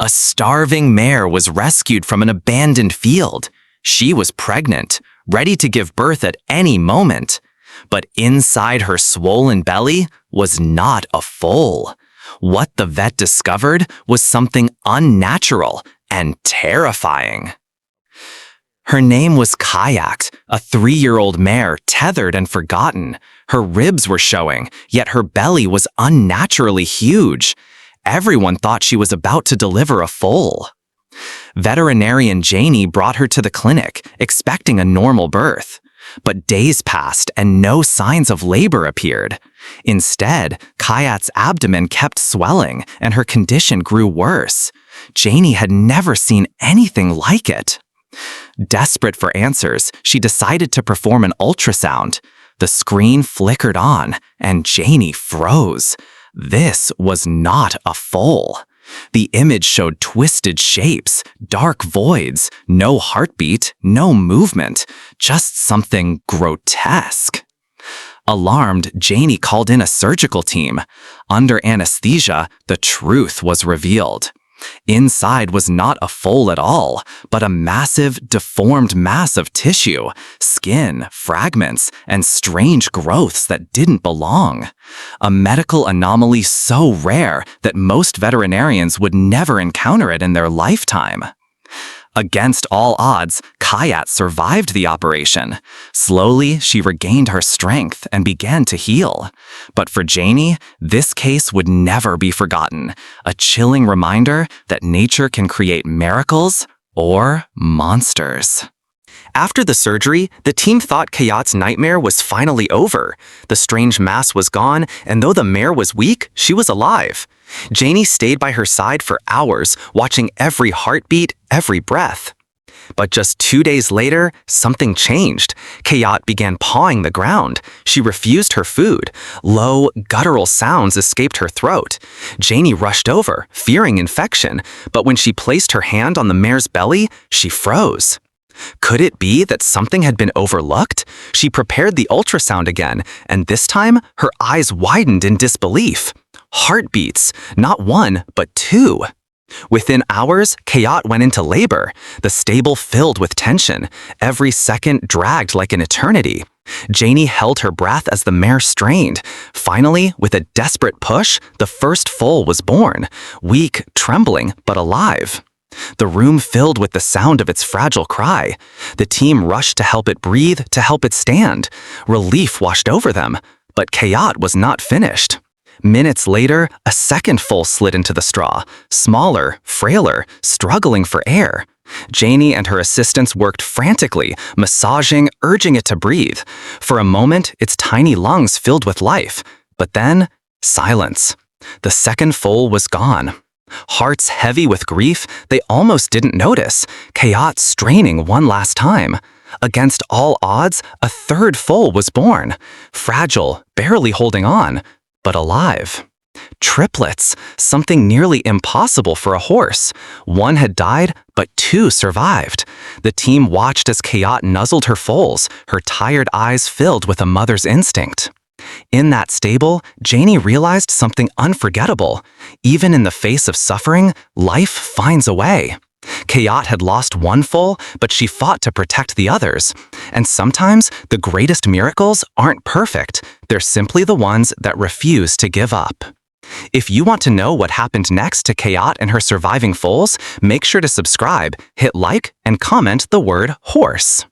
A starving mare was rescued from an abandoned field. She was pregnant, ready to give birth at any moment. But inside her swollen belly was not a foal. What the vet discovered was something unnatural and terrifying. Her name was Kayak, a 3-year-old mare tethered and forgotten. Her ribs were showing, yet her belly was unnaturally huge. Everyone thought she was about to deliver a foal. Veterinarian Janie brought her to the clinic, expecting a normal birth. But days passed and no signs of labor appeared. Instead, Kayak's abdomen kept swelling and her condition grew worse. Janie had never seen anything like it. Desperate for answers, she decided to perform an ultrasound. The screen flickered on, and Janie froze. This was not a foal. The image showed twisted shapes, dark voids, no heartbeat, no movement, just something grotesque. Alarmed, Janie called in a surgical team. Under anesthesia, the truth was revealed. Inside was not a foal at all, but a massive, deformed mass of tissue, skin, fragments, and strange growths that didn't belong. A medical anomaly so rare that most veterinarians would never encounter it in their lifetime. Against all odds, Kayak survived the operation. Slowly, she regained her strength and began to heal. But for Janie, this case would never be forgotten, a chilling reminder that nature can create miracles or monsters. After the surgery, the team thought Kayak's nightmare was finally over. The strange mass was gone, and though the mare was weak, she was alive. Janie stayed by her side for hours, watching every heartbeat, every breath. But just 2 days later, something changed. Kayak began pawing the ground. She refused her food. Low, guttural sounds escaped her throat. Janie rushed over, fearing infection, but when she placed her hand on the mare's belly, she froze. Could it be that something had been overlooked? She prepared the ultrasound again, and this time, her eyes widened in disbelief. Heartbeats, not one, but 2. Within hours, Kayak went into labor, the stable filled with tension. Every second dragged like an eternity. Janie held her breath as the mare strained. Finally, with a desperate push, the first foal was born, weak, trembling, but alive. The room filled with the sound of its fragile cry. The team rushed to help it breathe, to help it stand. Relief washed over them, but Kayak was not finished. Minutes later, a second foal slid into the straw, smaller, frailer, struggling for air. Janie and her assistants worked frantically, massaging, urging it to breathe. For a moment, its tiny lungs filled with life. But then, silence. The second foal was gone. Hearts heavy with grief, they almost didn't notice, Kayak straining one last time. Against all odds, a third foal was born. Fragile, barely holding on, but alive. Triplets, something nearly impossible for a horse. One had died, but 2 survived. The team watched as Kayak nuzzled her foals, her tired eyes filled with a mother's instinct. In that stable, Janie realized something unforgettable. Even in the face of suffering, life finds a way. Kayak had lost one foal, but she fought to protect the others. And sometimes, the greatest miracles aren't perfect. They're simply the ones that refuse to give up. If you want to know what happened next to Kayak and her surviving foals, make sure to subscribe, hit like, and comment the word horse.